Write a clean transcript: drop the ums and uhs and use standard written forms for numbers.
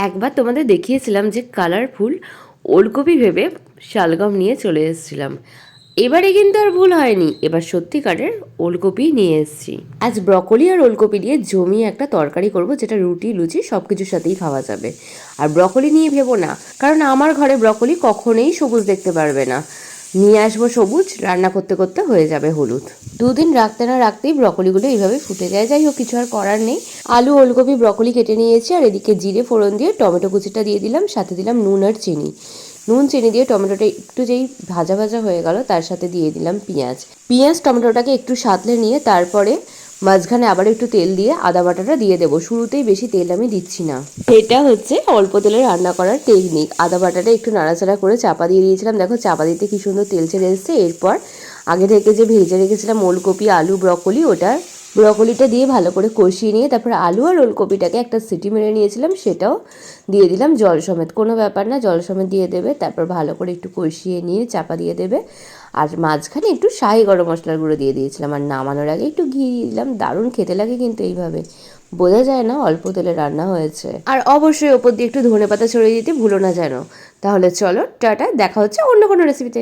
একবার তোমাদের দেখিয়েছিলাম যে কালারফুল ওলকপি ভেবে শালগম নিয়ে চলে এসেছিলাম। এবারে কিন্তু আর ভুল হয়নি, এবার সত্যিকারের ওলকপি নিয়ে এসেছি। আজ ব্রকলি আর ওলকপি দিয়ে জমিয়ে একটা তরকারি করব, যেটা রুটি লুচি সব কিছুর সাথেই খাওয়া যাবে। আর ব্রকলি নিয়ে ভেবো না, কারণ আমার ঘরে ব্রকলি কখনোই সবুজ দেখতে পারবে না। নিয়ে আসবো সবুজ, রান্না করতে করতে হয়ে যাবে হলুদ। দুদিন রাখতে না রাখতেই ব্রকলিগুলো এইভাবে ফুটে যায়। যাই হোক, কিছু আর করার নেই। আলু ওলকপি ব্রকলি কেটে নিয়েছি, আর এদিকে জিরে ফোড়ন দিয়ে টমেটো কুচিটা দিয়ে দিলাম, সাথে দিলাম নুন আর চিনি। নুন চিনি দিয়ে টমেটোটা একটু যেই ভাজা ভাজা হয়ে গেল, তার সাথে দিয়ে দিলাম পেঁয়াজ টমেটোটাকে একটু সাঁতলে নিয়ে তারপরে মাঝখানে আবার একটু তেল দিয়ে আদা বাটাটা দিয়ে দেবো। শুরুতেই বেশি তেল আমি দিচ্ছি না, এটা হচ্ছে অল্প তেলে রান্না করার টেকনিক। আদা বাটাটা একটু নাড়াচাড়া করে চাপা দিয়ে দিয়েছিলাম, দেখো চাপা দিতে কি সুন্দর তেল ছেড়ে এসেছে। এরপর আগে থেকে যে ভেজে রেখেছিলাম ওলকপি আলু ব্রকলি, ব্রকলিটা দিয়ে ভালো করে কষিয়ে নিয়ে তারপর আলু আর ওলকপিটাকে একটা সিটি মেরে নিয়েছিলাম, সেটাও দিয়ে দিলাম জল সমেত। কোনো ব্যাপার না, জল সমেত দিয়ে দেবে। তারপর ভালো করে একটু কষিয়ে নিয়ে চাপা দিয়ে দেবে। আর মাঝখানে একটু শাহি গরম মশলার গুঁড়ো দিয়ে দিয়েছিলাম, আর নামানোর আগে একটু ঘি দিয়ে দিলাম। দারুণ খেতে লাগে কিন্তু এইভাবে, বোঝা যায় না অল্প তেলে রান্না হয়েছে। আর অবশ্যই ওপর দিয়ে একটু ধনেপাতা ছড়িয়ে দিতে ভুলো না যেন। তাহলে চলো টাটা, দেখা হচ্ছে অন্য কোনো রেসিপিতে।